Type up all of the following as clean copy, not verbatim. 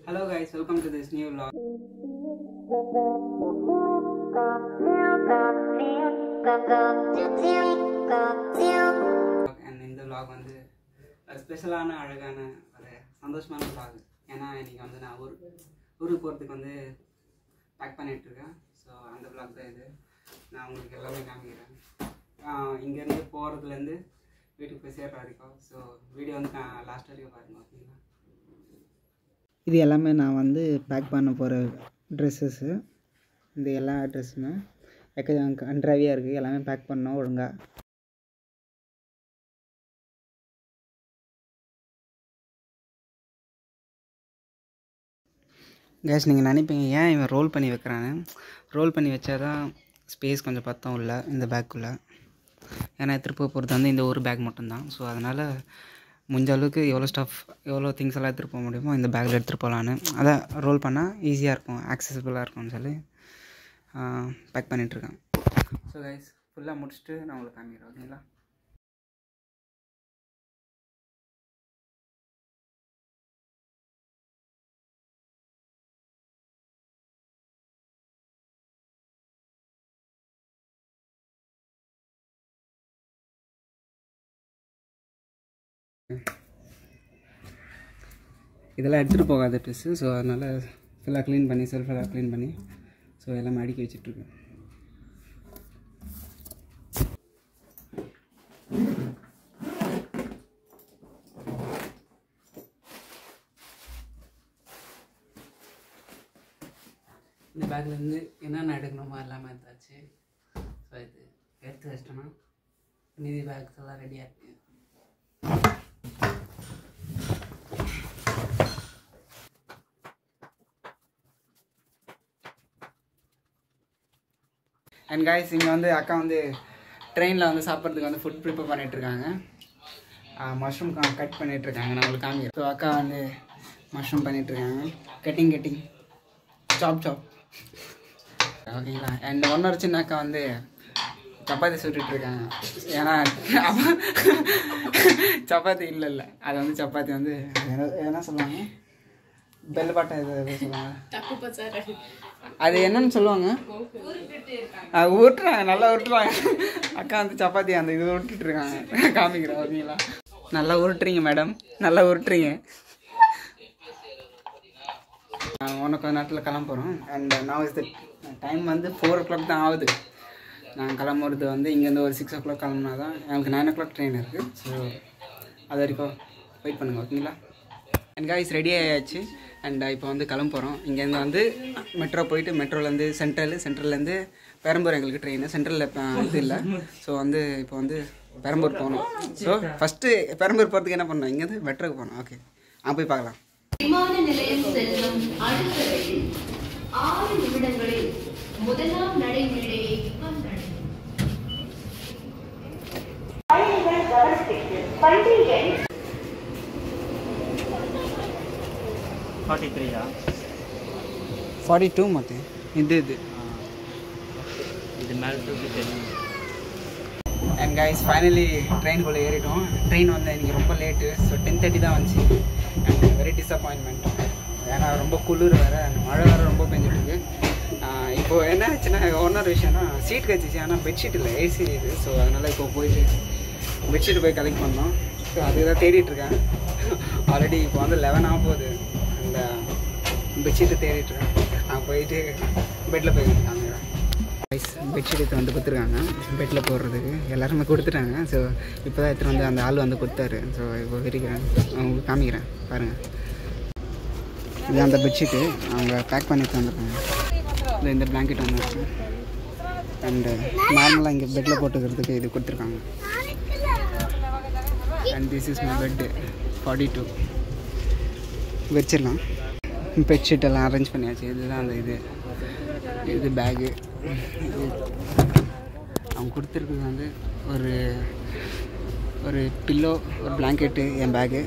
Hello guys, welcome to this new vlog. And இந்த vlog வந்து ஸ்பெஷலான அழகான ஒரு சந்தோஷமான vlog. ஏன்னா இன்னைக்கு வந்து நான் ஊருக்கு போகிறதுக்கு வந்து பேக் பண்ணிட்டு இருக்கேன். ஸோ அந்த vlog தான் இது. நான் உங்களுக்கு எல்லாமே காமிக்கிறேன். இங்கேருந்து போகிறதுலேருந்து வீட்டுக்கு போய் சேர்ற வரைக்கும். ஸோ வீடியோ வந்து நான் லாஸ்ட் வரைக்கும் பாருங்கள், ஓகேங்களா? இது எல்லாமே நான் வந்து பேக் பண்ண போகிற ட்ரெஸ்ஸஸ்ஸு. இந்த எல்லா ட்ரெஸ்ஸுமே கன்றாவியாக இருக்குது. எல்லாமே பேக் பண்ணோம் ஒழுங்காக. கேஸ் நீங்கள் நினைப்பீங்க ஏன் இவன் ரோல் பண்ணி வைக்கிறான்னு. ரோல் பண்ணி வச்சா தான் ஸ்பேஸ் கொஞ்சம் பத்தம் இல்லை இந்த பேக்குள்ளே. ஏன்னா எடுத்துகிட்டு போகிறது வந்து இந்த ஒரு பேக் மட்டும்தான். ஸோ அதனால் முடிஞ்ச அளவுக்கு எவ்வளோ திங்ஸ் எல்லாம் எடுத்துகிட்டு போக முடியுமோ இந்த பேக்கில் எடுத்துகிட்டு போகலான்னு. அதான் ரோல் பண்ணால் ஈஸியாக இருக்கும், ஆக்சசிபிளாக இருக்கும்னு சொல்லி பேக் பண்ணிகிட்ருக்கேன். ஸோ கைஸ் ஃபுல்லாக முடிச்சுட்டு நான் உங்களுக்கு காமிக்கிறேன், ஓகேங்களா? இதெல்லாம் எடுத்துகிட்டு போகாத ட்ரெஸ்ஸு. ஸோ அதனால் ஃபுல்லாக க்ளீன் பண்ணி செல்ஃபெல்லாம் க்ளீன் பண்ணி ஸோ எல்லாமே அடுக்கி வச்சிட்ருக்கேன். இந்த பேக்லேருந்து என்னென்ன எடுக்கணுமோ எல்லாமே எடுத்தாச்சு. ஸோ இது எடுத்து வச்சிட்டோன்னா மீதி பேக்ஸ் எல்லாம் ரெடியாக இருக்குது. அண்ட் காய்ஸ் இங்கே வந்து அக்கா வந்து ட்ரெயினில் வந்து சாப்பிட்றதுக்கு வந்து ஃபுட் ப்ரிப்பேர் பண்ணிகிட்ருக்காங்க. மஷ்ரூம் கட் பண்ணிகிட்ருக்காங்க. நான் உங்களுக்கு காமிக்கிறேன். ஸோ அக்கா வந்து மஷ்ரூம் பண்ணிகிட்ருக்காங்க. கட்டிங் சாப் ஓகேங்களா? அண்ட் ஒன்னொரு சின்ன அக்கா வந்து சப்பாத்தி சுட்டுட்ருக்காங்க. ஏன்னா சப்பாத்தி இல்லை அது வந்து சப்பாத்தி வந்து என்ன சொல்லுவாங்க, பெல்பாட்டை இது சொல்லுவாங்க. அது என்னன்னு சொல்லுவாங்க, ஊட்டுறாங்க, நல்லா ஊட்டுறாங்க. அக்கா வந்து சப்பாத்தி அந்த இது உருட்டுட்ருக்காங்க. காமிக்கிறேன், ஓகேங்களா? நல்லா உருட்டுறீங்க மேடம், நல்லா உருட்டுறீங்க. உனக்கு கொஞ்ச நேரத்தில் கிளம்புறோம். அண்ட் நான் இஸ் த டைம் வந்து 4 o'clock தான் ஆகுது. நான் கிளம்புறது வந்து இங்கேருந்து ஒரு 6 o'clock கிளம்புனா தான் எனக்கு 9 o'clock ட்ரெயின் இருக்குது. ஸோ அது வரைக்கும் வெயிட் பண்ணுங்கள், ஓகேங்களா? அண்ட் காய்ஸ் ரெடி ஆகியாச்சு. அண்ட் இப்போ வந்து கிளம்புறோம். இங்கேருந்து வந்து மெட்ரோ போயிட்டு மெட்ரோலேருந்து சென்ட்ரல்லேருந்து பெரம்பூர் எங்களுக்கு ட்ரெயின். சென்ட்ரலில் இது இல்லை. ஸோ வந்து இப்போ வந்து பெரம்பூர் போகணும். ஸோ ஃபஸ்ட்டு பெரம்பூர் போகிறதுக்கு என்ன பண்ணணும், இங்கேருந்து மெட்ரோக்கு போகணும். ஓகே, போய் பார்க்கலாம். விமான நிலையம் செல்லும் அடுத்த ரயில் 6 நிமிடங்களில் முதலாம் நடைமேடையை வந்தடையும். பயணிகள் கவனத்திற்கு பள்ளி எண் 42 ಮತ್ತೆ இது மேலே அண்ட் கைஸ் ஃபைனலி ட்ரெயினுக்குள்ளே ஏறிட்டோம். ட்ரெயின் வந்து எனக்கு ரொம்ப லேட்டு. ஸோ 10:30 தான் வந்துச்சு. And very disappointment. ஏன்னா ரொம்ப குளிர் வேறு, அந்த மழை வேறு ரொம்ப பெஞ்சிட்ருக்கு. இப்போது என்ன ஆச்சுன்னா, ஒன்னொரு விஷயம்னா சீட் கிடச்சிச்சு. ஆனால் பெட்ஷீட் இல்லை, ஏசி இது. ஸோ அதனால் இப்போ போயிட்டு பெட்ஷீட் போய் கலெக்ட் பண்ணோம். ஸோ அதுதான் தேடிட்டுருக்கேன். ஆல்ரெடி இப்போ வந்து 11 ஆக போகுது. அந்த பெட்ஷீட்டு தேடிட்டுருக்கேன். நான் போயிட்டு பெட்டில் போய் காமிக்கிறேன். பெட்ஷீட் எடுத்து வந்து கொடுத்துருக்காங்க பெட்டில் போடுறதுக்கு. எல்லாருமே கொடுத்துட்டாங்க. ஸோ இப்போ தான் எடுத்துகிட்டு வந்து அந்த ஆள் வந்து கொடுத்தாரு. ஸோ இப்போ விரிக்கிறேன், உங்களுக்கு காமிக்கிறேன் பாருங்கள். இது அந்த பெட்ஷீட்டு அவங்க பேக் பண்ணிட்டு வந்துருக்காங்க. இந்த பிளாங்கெட் ஒன்று இருக்குது. அண்டு நார்மலாக இங்கே பெட்டில் போட்டுக்கிறதுக்கு இது கொடுத்துருக்காங்க. And this is my bed 42. வச்சிடலாம். பெட்ஷீட் எல்லாம் அரேஞ்ச் பண்ணியாச்சு. இதுதான் அந்த இது பேகு. அவங்க கொடுத்துருக்குறது வந்து ஒரு பில்லோ, ஒரு பிளாங்கெட்டு, என் பேகு.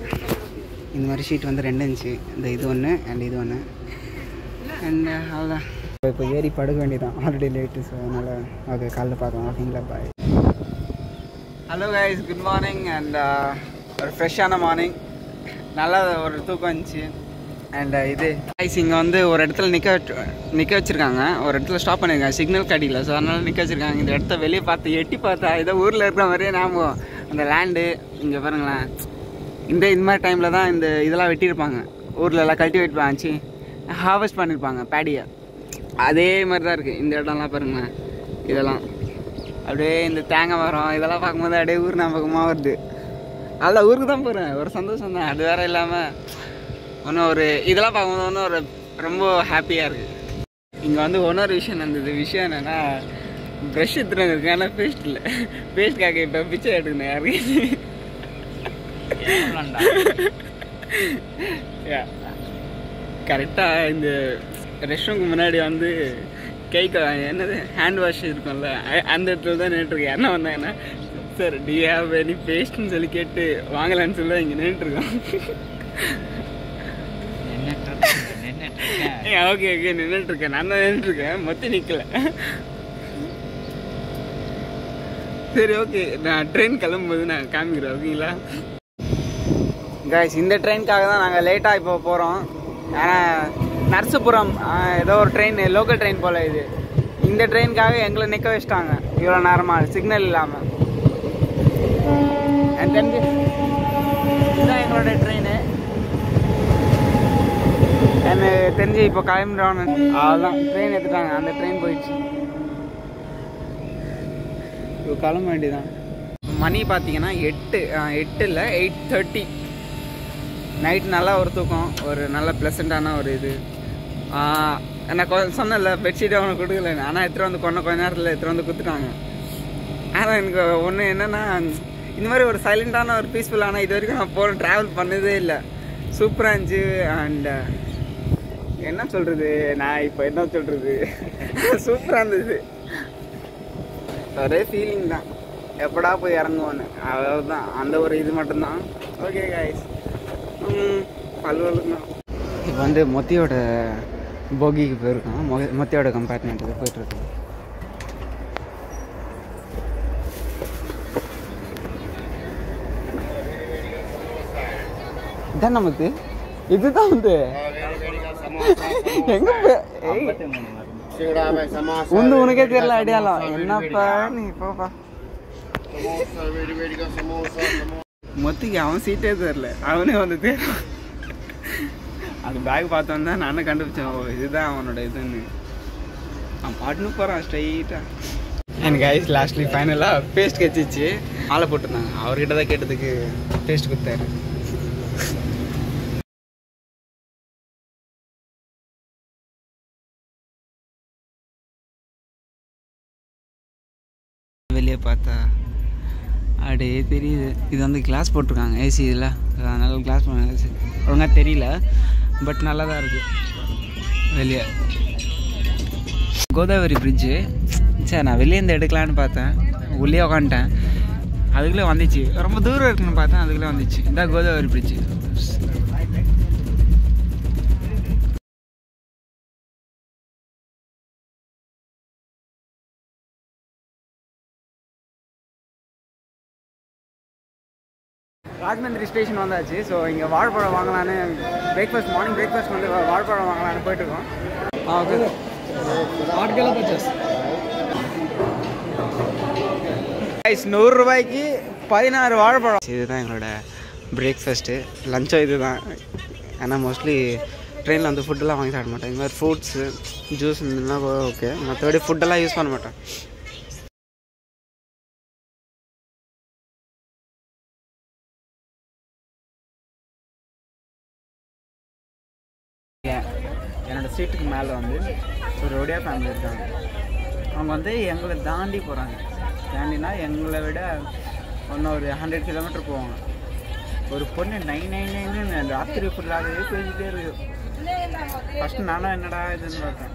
இந்த மாதிரி ஷீட் வந்து 2 இருந்துச்சு. இந்த இது ஒன்று அண்ட் இது ஒன்று. அண்ட் அவ்வளோதான். இப்போ ஏறி படுக்க வேண்டியதான். Already late. ஸோ அதனால் ஓகே, காலையில் பார்க்கலாம், ஓகேங்களா? Bye. Hello guys, good morning. And ஒரு ஃப்ரெஷ்ஷான மார்னிங். நல்லா ஒரு தூக்கம் இருந்துச்சு. அண்ட் இது இங்கே வந்து ஒரு இடத்துல நிற்க வச்சுருக்காங்க, ஒரு இடத்துல ஸ்டாப் பண்ணியிருக்காங்க, சிக்னல் கடியில். ஸோ அதனால் நிற்க வச்சுருக்காங்க. இந்த இடத்த வெளியே பார்த்து எட்டி பார்த்தா ஏதோ ஊரில் இருக்கிற மாதிரியே ஞாபகம். அந்த லேண்டு இங்கே பாருங்களேன், இந்த மாதிரி டைமில் தான் இந்த இதெல்லாம் வெட்டியிருப்பாங்க. ஊரில் எல்லாம் கல்டிவேட் பண்ணிச்சு ஹார்வெஸ்ட் பண்ணியிருப்பாங்க பேடியை. அதே மாதிரி தான் இருக்குது இந்த இடம்லாம் பாருங்களேன். இதெல்லாம் அப்படியே இந்த தேங்காய் மரம் இதெல்லாம் பார்க்கும்போது அப்படியே ஊர் ஞாபகமாக வருது. அதில் ஊருக்கு தான் போகிறேன், ஒரு சந்தோஷம் தான். அது வேறு இல்லாமல் ஒன்றும் ஒரு இதெல்லாம் பார்க்கும்போது ஒன்றும் ஒரு ரொம்ப ஹாப்பியாக இருக்குது. இங்கே வந்து இன்னொரு விஷயம் நடந்தது. விஷயம் என்னென்னா, ப்ரஷ் எடுத்துகிட்டு வந்துருக்கேன், ஆனால் பேஸ்ட் இல்லை. பேஸ்ட்காக இப்போ பிச்சை எடுக்கணும் யாருக்கு. கரெக்டாக இந்த ரெஸ்ட்ரூமுக்கு முன்னாடி வந்து கைக்கு என்னது ஹேண்ட் வாஷ் இருக்கும்ல, அந்த இடத்துல தான் நின்றுருக்கேன். என்ன வந்தாங்கன்னா, சார் டி ஹேவ் எனி பேஸ்ட்னு சொல்லி கேட்டு வாங்கலான்னு சொல்லி இங்கே நின்றுருக்கோம். ஓகே ஓகே நின்றுட்டுருக்கேன், நான் தான் நின்றுருக்கேன், மொத்தம் நிற்கலை. சரி ஓகே, நான் ட்ரெயின் கிளம்பும்போது நான் காமிக்கிறேன் ஓகேங்களா. கைஸ் இந்த ட்ரெயினுக்காக தான் நாங்கள் லேட்டாக இப்போ போகிறோம். ஆனால் நரசுபுரம் ஏதோ ஒரு ட்ரெயின், லோக்கல் ட்ரெயின் போல் இது. இந்த ட்ரெயினுக்காக எங்களை நிற்க வச்சிட்டாங்க இவ்வளோ நேரமாக சிக்னல் இல்லாமல். எனக்கு தெரிஞ்சு இதுதான் எங்களோட ட்ரெயின். எனக்கு தெரிஞ்சு இப்போ கிளம்பிடுவாங்க. அவ்வளோதான், ட்ரெயின் எடுத்துட்டாங்க, அந்த ட்ரெயின் போயிடுச்சு. இப்போ கிளம்ப வேண்டியதான். மணி பார்த்தீங்கன்னா 8 இல்லை 8:30 நைட். நல்லா ஒரு தூக்கம், ஒரு நல்ல ப்ளசண்ட்டான ஒரு இது. எனக்கு சொன்னல பெட்ஷீட் அவனை கொடுக்கல, ஆனால் எடுத்துகிட்டு வந்து கொஞ்ச நேரத்தில் எடுத்துகிட்டு வந்து கொடுத்துட்டாங்க. ஆனால் எனக்கு ஒன்று என்னென்னா, இந்த மாதிரி ஒரு சைலண்ட்டான ஒரு பீஸ்ஃபுல்லான இது வரைக்கும் நான் ட்ராவல் பண்ணதே இல்லை. சூப்பராக இருந்துச்சு. அண்ட் என்ன சொல்கிறது, நான் இப்போ என்ன சொல்கிறது, சூப்பராக இருந்தது. ஒரே ஃபீலிங் தான், எப்படா போய் இறங்குவோன்னு. அவ்வளோதான், அந்த ஒரு இது மட்டும்தான். ஓகே கைஸ், பல்வலுக்குண்ணா இப்போ வந்து மொத்தியோட போகிக்கு போயிருக்கோம். மொத்தியோட கம்பார்ட்மெண்ட்டுக்கு போயிட்டுருக்கோம். இதான் நமக்கு இதுதான் வந்து எங்க உந்து உனக்கே தெரியல அடையாளம். என்னப்பா நீ போப்பா. மொத்திக்கு அவன் சீட்டே தெரியல, அவனே வந்து தேடும். அது பேக் பார்த்தோன்னு தான் நானும் கண்டுபிடிச்சேன், ஓ இதுதான் அவனோட இதுன்னு. அவன் பாட்டுன்னு போகிறான் ஸ்ட்ரைட்டாக. எனக்கு ஐஸ் லாஸ்ட்லி ஃபைனலாக பேஸ்ட் கச்சிச்சு, மாலை போட்டுருந்தாங்க. அவர்கிட்ட தான் கேட்டதுக்கு பேஸ்ட் கொடுத்தாரு. வெளியே பார்த்தா அப்படியே தெரியுது. இது வந்து கிளாஸ் போட்டிருக்காங்க ஏசி இதில், அதனால கிளாஸ் பண்ண ஒழுங்காக தெரியல, பட் நல்லா தான் இருக்குது. வெளியே கோதாவரி பிரிட்ஜு. சரி நான் வெளியேருந்து எடுக்கலான்னு பார்த்தேன், உள்ளே உக்காந்துட்டேன். அதுக்குள்ளே வந்துச்சு, ரொம்ப தூரம் இருக்குன்னு பார்த்தேன், அதுக்குள்ளே வந்துச்சு. இந்த கோதாவரி பிரிட்ஜு. ராஜமந்திரி ஸ்டேஷன் வந்தாச்சு. ஸோ இங்கே வாழைப்பழம் வாங்கலான்னு பிரேக்ஃபாஸ்ட், மார்னிங் பிரேக்ஃபாஸ்ட் வந்து வாழைப்பழம் வாங்கலான்னு போயிட்டுருக்கோம். ஓகே 100 ரூபாய்க்கு 16 வாழைப்பழம். இதுதான் எங்களோட பிரேக்ஃபாஸ்ட்டு. லஞ்சும் இது தான். ஏன்னா மோஸ்ட்லி ட்ரெயினில் வந்து ஃபுட்டெல்லாம் வாங்கி சாப்பிட மாட்டேன். இந்த மாதிரி ஃப்ரூட்ஸு ஜூஸ் இதெல்லாம் ஓகே, மற்றபடி ஃபுட்டெல்லாம் யூஸ் பண்ண மாட்டேன். என்னோடய சீட்டுக்கு மேலே வந்து ஒரு ஒடியா ஃபேமிலி இருக்காங்க. அவங்க வந்து எங்களை தாண்டி போகிறாங்க. தாண்டினா எங்களை விட இன்னும் ஒரு 100 கிலோமீட்டர் போவாங்க. ஒரு பொண்ணு 999 ராத்திரி ஃபுல்லாகவே பேசிகிட்டே இருக்குது. ஃபஸ்ட்டு நானும் என்னடா இதுன்னு பார்த்தேன்.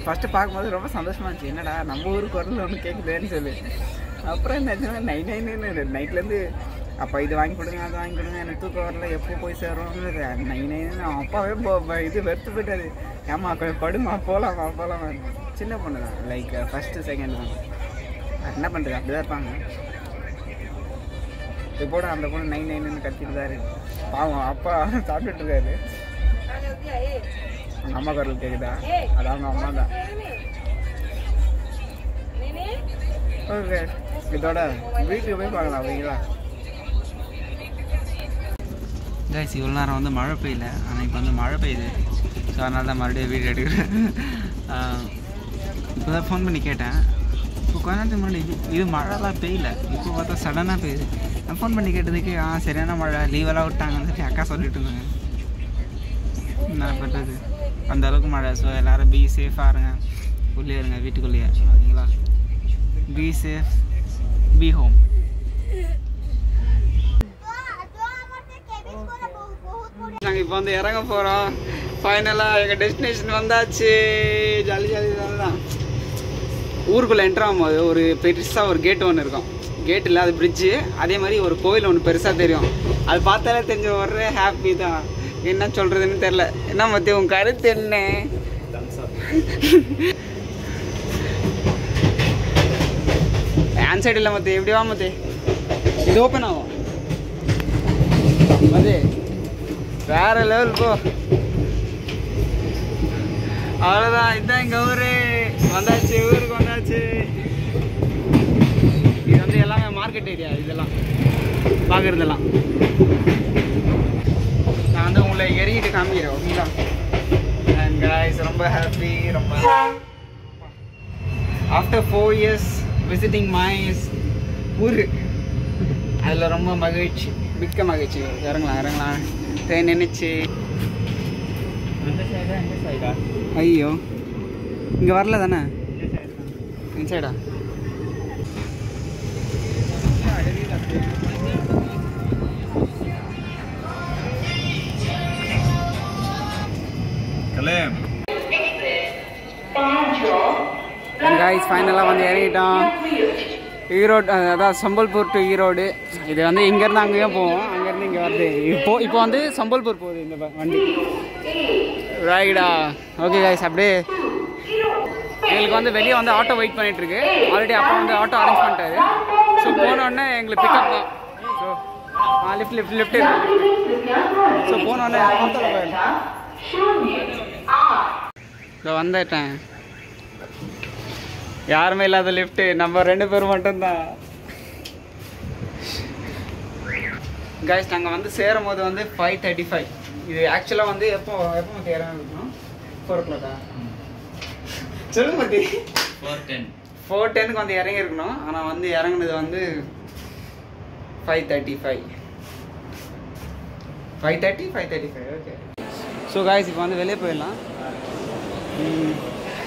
ஃபஸ்ட்டு பார்க்கும்போது ரொம்ப சந்தோஷமாக இருந்துச்சு, என்னடா நம்ம ஊர் குரல் ஒன்று கேட்குதேன்னு சொல்லி. அப்புறம் என்ன 999 நைட்லேருந்து அப்போ இது வாங்கி கொடுங்க அது வாங்கி கொடுங்க, எனக்கு தூக்கம் வரல, எப்போ போய் சேருவோம்னு 999 அவன் அப்பாவே இது வெறுத்து போயிட்டாரு. ஏமா கொஞ்சம் படுமா போகலாமா போகலாமா. சின்ன பொண்ணு தான், லைக் ஃபஸ்ட்டு செகண்ட் தான். என்ன பண்ணுறது, அப்படி தான் இருப்பாங்க. இப்போட அந்த பொண்ணு 999 கத்திட்டு தான் இருக்கு. பாவம் அப்பா சாப்பிட்டுட்டு இருக்காரு. அம்மா குரல் கேக்குதா? அது அவங்க அம்மா தான். ஓகே, இதோட வீட்டுக்கு போய் பார்க்கலாம் அப்படிங்களா? கைஸ், இவ்வளோ நேரம் வந்து மழை பெய்யல, ஆனால் இப்போ வந்து மழை பெய்யுது. ஸோ அதனால தான் மறுபடியும் வீடியோ எடுக்கிறேன். இப்போ தான் ஃபோன் பண்ணி கேட்டேன். இப்போ கொஞ்ச நேரத்துக்கு முன்னாடி இது மழைலாம் பெய்யல, இப்போ பார்த்தா சடனாக பெய்யுது. நான் ஃபோன் பண்ணி கேட்டதுக்கு சரியான மழை, லீவெல்லாம் விட்டாங்கன்னு சொல்லி அக்கா சொல்லிட்டு இருந்தாங்க. நான் பண்ணுறது அந்த அளவுக்கு மழை. ஸோ எல்லோரும் பி சேஃபாக இருங்க, உள்ளே இருங்க, வீட்டுக்குள்ளேயே. ஓகேங்களா? Be safe, B home. நாங்கள் இப்போ வந்து இறங்க போகிறோம். ஃபைனலாக எங்கள் டெஸ்டினேஷன் வந்தாச்சு. ஜாலி ஜாலி தான். ஊருக்குள்ளே என்ட்ரு ஆகும்போது ஒரு பெருசாக ஒரு கேட்டு ஒன்று இருக்கும். கேட் இல்லை, அது பிரிட்ஜு. அதே மாதிரி ஒரு கோயில் ஒன்று பெருசாக தெரியும். அது பார்த்தாலே தெரிஞ்ச ஒரு ஹாப்பி தான். என்ன சொல்கிறதுன்னு தெரில. என்ன மத்தி உன் கருத்து என்ன? ஹேண்ட் சைடு இல்லை மத்தி, எப்படி வா மத்தி? இது ஓப்பன் ஆகும் மதி, வேற லெவல் போ. அவ்வளோதான், இதுதான் எங்கள் ஊரு. வந்தாச்சு, ஊருக்கு வந்தாச்சு. இது வந்து எல்லாமே மார்க்கெட் ஏரியா. இதெல்லாம் பார்க்குறதெல்லாம் நான் வந்து உங்களை இறங்கிட்டு காமிக்கிறேன். ஓகேங்களா? அண்ட் கைஸ், ரொம்ப ஹாப்பி. ரொம்ப ஆஃப்டர் 4 years விசிட்டிங் மை ஊர், அதில் ரொம்ப மகிழ்ச்சி, மிக்க மகிழ்ச்சி. இறங்கலாம் ட்ரெயின் நினைச்சு. ஐயோ, இங்கே வரல தானே? இந்த சைடா? கைஸ், ஃபைனலாக வந்து இறங்கிட்டோம். ஈரோடு, அதான் சம்பல்பூர் டு ஈரோடு. இது வந்து இங்கேருந்து அங்கேயும் போவோம், அங்கேருந்து இங்கே வருது. இப்போ வந்து சம்பல்பூர் போகுது இந்த வண்டி. ரைடா? ஓகே கைஸ், அப்படியே எங்களுக்கு வந்து வெளியே வந்து ஆட்டோ வெயிட் பண்ணிகிட்ருக்கு. ஆல்ரெடி அப்போ வந்து ஆட்டோ அரேஞ்ச் பண்ணிட்டாரு. ஸோ போனோடனே எங்களுக்கு பிக்கப் தான். ஸோ லிஃப்ட் ஸோ போனோடனே ஆட்டோவில் போயிடலாம். ஸோ வந்துட்டேன். யாருமே இல்லாத லிஃப்ட்டு, நம்ம 2 பேர் மட்டும்தான். கைஸ், நாங்கள் வந்து சேரும் போது வந்து 5:35. இது ஆக்சுவலாக வந்து எப்போ மத்தி இறங்கணும்? 4 o'clock. சொல்லு மத்தி. 4:10க்கு வந்து இறங்கி இருக்கணும். ஆனால் வந்து இறங்குனது வந்து 5:35. 5:35. ஓகே. ஸோ கைஸ், இப்போ வந்து வெளியே போயிடலாம்.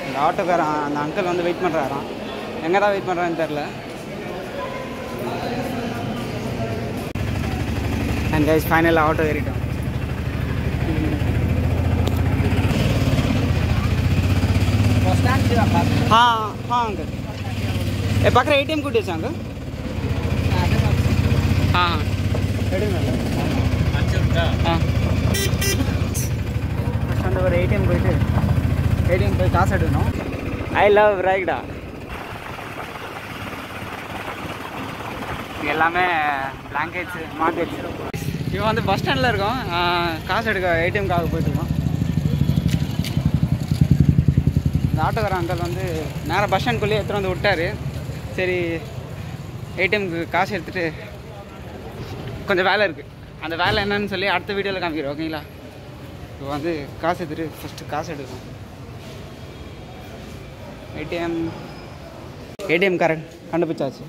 இந்த ஆட்டோக்காரன், அந்த அங்கிள் வந்து வெயிட் பண்ணுறாராம். எங்கே தான் வெயிட் பண்ணுறான்னு தெரில. அண்ட் கைஸ், ஃபைனலாக ஆட்டோ ஏறிட்டோம். हाँ अंकल, ये पकड़ ATM को दे अंकल. हाँ ஃபஸ்ட் ஒரு ஏடிஎம் போய் காசு எடுக்கணும். ஐ லவ் ரைடா. எல்லாமே பிளாங்கெட்ஸு, மார்க்கெட்ஸு. இவன் வந்து பஸ் ஸ்டாண்டில் இருக்கோம். காசு எடுக்க ஏடிஎம்காக போயிட்டுருக்கோம். இந்த ஆட்டோக்கார அங்கிள் வந்து நேராக பஸ் ஸ்டாண்ட்குள்ளேயே எடுத்துகிட்டு வந்து விட்டார். சரி, ஏடிஎம்க்கு காசு எடுத்துகிட்டு கொஞ்சம் வேலை இருக்குது. அந்த வேலை என்னன்னு சொல்லி அடுத்த வீடியோவில் காமிக்கிறோம். ஓகேங்களா? இப்போ வந்து காசு எடுத்துகிட்டு ஃபஸ்ட்டு காசு எடுக்கணும். ஏடிஎம் கரெக்ட் கண்டுபிடிச்சாச்சு.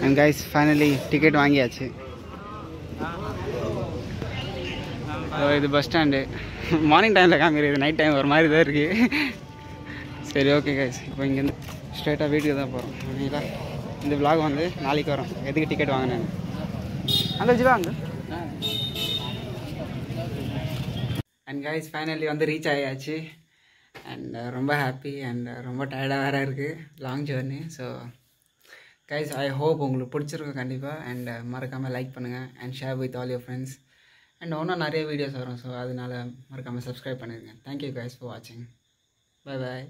அண்ட் கைஸ், ஃபைனலி டிக்கெட் வாங்கியாச்சு. இது பஸ் ஸ்டாண்டு. மார்னிங் டைமில் காமிக்கிறது, நைட் டைம் ஒரு மாதிரி தான் இருக்குது. சரி, ஓகே கைஸ், இப்போ இங்கேருந்து ஸ்ட்ரெயிட்டாக வீட்டுக்கு தான் போகிறோம். ஓகேங்களா? இந்த vlog வந்து நாளைக்கு வரும். எதுக்கு டிக்கெட் வாங்கினேன் அங்கே ஜிவா அங்கே. அண்ட் கைஸ், ஃபைனலி வந்து ரீச் ஆகியாச்சு. அண்ட் ரொம்ப ஹாப்பி அண்ட் ரொம்ப டயர்டாக வேறு இருக்குது. Long journey. So guys, I hope உங்களுக்கு பிடிச்சிருக்கும் கண்டிப்பாக. அண்ட் மறக்காமல் லைக் பண்ணுங்கள் and share with all your friends. And இன்னும் நிறைய வீடியோஸ் வரும். ஸோ அதனால் மறக்காமல் சப்ஸ்கிரைப் பண்ணிடுங்க. தேங்க்யூ கைஸ் ஃபார் வாட்சிங். Bye bye.